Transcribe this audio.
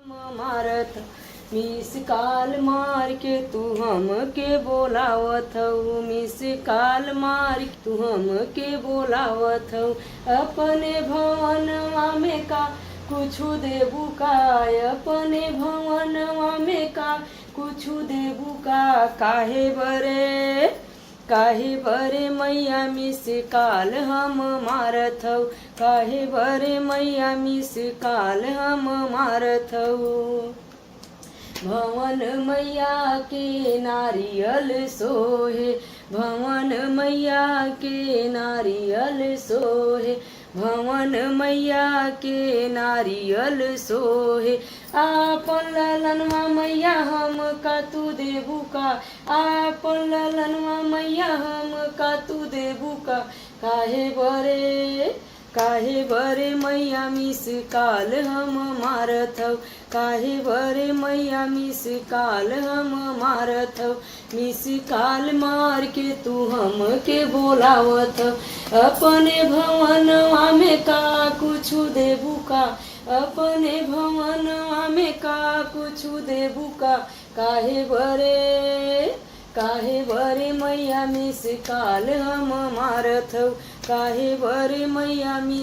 मारत miss call मार के तू हम के बोलावत हऊ। मिस काल मार के तू हम के बोलावत हऊ। अपने भवनवा में का कुछु देबू का, अपने भवनवा में का कुछु देबू का। काहे बरे मैया मिस काल हम मारत हऊ। काहे बरे मैया मिस काल हम मारत हऊ। भवन मैया के नारियल सोहे, भवन मैया के नारियल सोहे, भवन मैया के नारियल सोहे। आपन ललनवा मैया हम का तू देबू का, आपन ललनवा मैया हम का तू देबू का। काहे बरे मैया मिस काल हम मारत हऊ। काहे बरे मैया मिस काल हम मारत हऊ। मिस काल मार के तू हम के बोलावत हऊ। अपने भवनवा में का कुछु देबू का, अपने भवनवा में का कुछु देबू का। काहे बरे मैया मिस काल हम मारत हऊ। काहे बरे मैया मिस